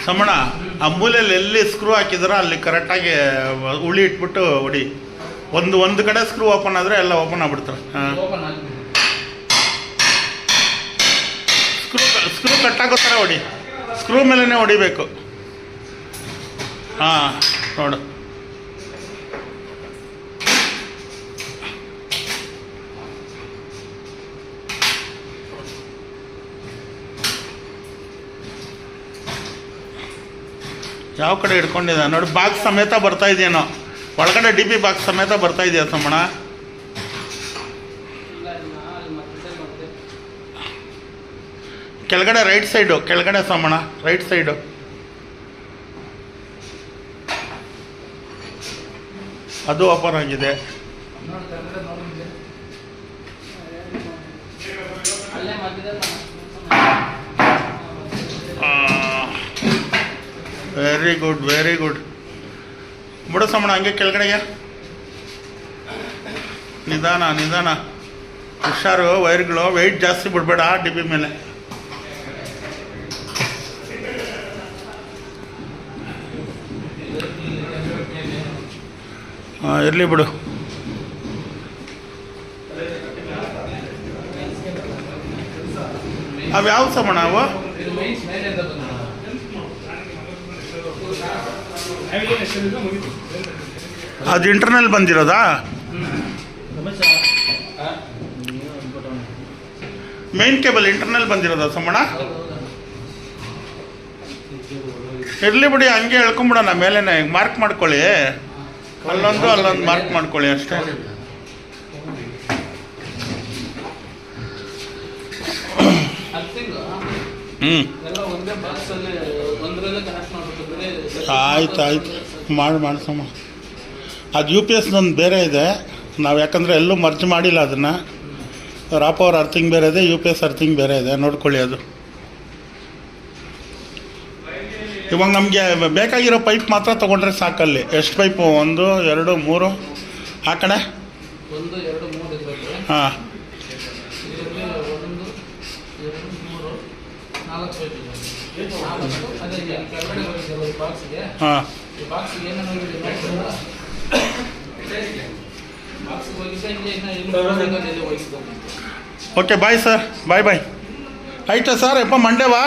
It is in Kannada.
ಸಮಣ ಆ ಮೂಲೆಯಲ್ಲಿ ಎಲ್ಲಿ ಸ್ಕ್ರೂ ಹಾಕಿದಾರೋ ಅಲ್ಲಿ ಕರೆಕ್ಟಾಗಿ ಉಳಿ ಇಟ್ಬಿಟ್ಟು ಹೊಡಿ. ಒಂದು ಕಡೆ ಸ್ಕ್ರೂ ಓಪನ್ ಆದರೆ ಎಲ್ಲ ಓಪನ್ ಆಗ್ಬಿಡ್ತಾರೆ. ಹಾಂ, ಸ್ಕ್ರೂ ಕಟ್ಟಾಗೋ ಥರ ಹೊಡಿ. ಸ್ಕ್ರೂ ಮೇಲೇ ಹೊಡಿಬೇಕು. ಹಾಂ, ನೋಡು. ಯಾವ ಕಡೆ ಹಿಡ್ಕೊಂಡಿದ್ದ ನೋಡಿ. ಬಾಕ್ಸ್ ಸಮೇತ ಬರ್ತಾ ಇದೆಯೇನೋ ಒಳಗಡೆ. DP ಬಾಕ್ಸ್ ಸಮೇತ ಬರ್ತಾ ಇದೆಯಾ ಸಮಣ? ಕೆಳಗಡೆ ರೈಟ್ ಸೈಡು, ಕೆಳಗಡೆ ಸಮಣ ರೈಟ್ ಸೈಡು. ಅದು ಓಪನ್ ಆಗಿದೆ. Very good, very good. ಬಿಡು ಸಮಣ ಹಂಗೆ ಕೆಳಗಡೆಗೆ. ನಿಧಾನ ನಿಧಾನ, ಹುಷಾರು. ವೈರ್ಗಳು ವೆಯ್ಟ್ ಜಾಸ್ತಿ ಬಿಡಬೇಡ DP ಮೇಲೆ. ಹಾಂ, ಇರಲಿ ಬಿಡು. ಅವು ಯಾವ ಸಮಣ ಅವು? ಅದು ಇಂಟರ್ನಲ್ ಬಂದಿರೋದಾ? ಮೇನ್ ಕೇಬಲ್ ಇಂಟರ್ನಲ್ ಬಂದಿರೋದಾ ಸಮಣ? ಇರಲಿ ಬಿಡಿ, ಹಂಗೆ ಹೇಳ್ಕೊಂಬಿಡೋಣ. ಮೇಲೇನೆ ಮಾರ್ಕ್ ಮಾಡ್ಕೊಳ್ಳಿ. ಅಲ್ಲೊಂದು ಮಾರ್ಕ್ ಮಾಡ್ಕೊಳ್ಳಿ ಅಷ್ಟೇ. ಆಯ್ತು ಮಾಡಿಸಮ್ಮ. ಅದು UPS ಒಂದು ಬೇರೆ ಇದೆ. ನಾವು ಯಾಕಂದರೆ ಎಲ್ಲೂ ಮರ್ಜ್ ಮಾಡಿಲ್ಲ ಅದನ್ನು. ರಾ ಪವರ್ ಅರ್ಥಿಂಗ್ ಬೇರೆ ಇದೆ, UPS ಅರ್ಥಿಂಗ್ ಬೇರೆ ಇದೆ. ನೋಡ್ಕೊಳ್ಳಿ ಅದು. ಇವಾಗ ನಮಗೆ ಬೇಕಾಗಿರೋ ಪೈಪ್ ಮಾತ್ರ ತೊಗೊಂಡ್ರೆ ಸಾಕಲ್ಲಿ. ಎಷ್ಟು ಪೈಪು? 1 2 3 ಆ ಕಡೆ. 1 2 3 ಹಾಂ, 4 ಪೈಪ್ ಇದೆ. ಅದೇ ಕೆಳಗಡೆ ಹೋಗಿರೋ ಬಾಕ್ಸ್ಗೆ. ಹಾಂ, ಬಾಕ್ಸ್ಗೆ ಏನೇನು ಹೋಗಿದೆ ಬಾಕ್ಸ್ಗೆ ಹೋಗಿದ್ದೆ. ಇನ್ನು ಹೋಗಿದ್ದು. Okay, bye sir. ಬಾಯ್. ಆಯ್ತಾ ಸರ್? ಮಂಡೇ ವಾ.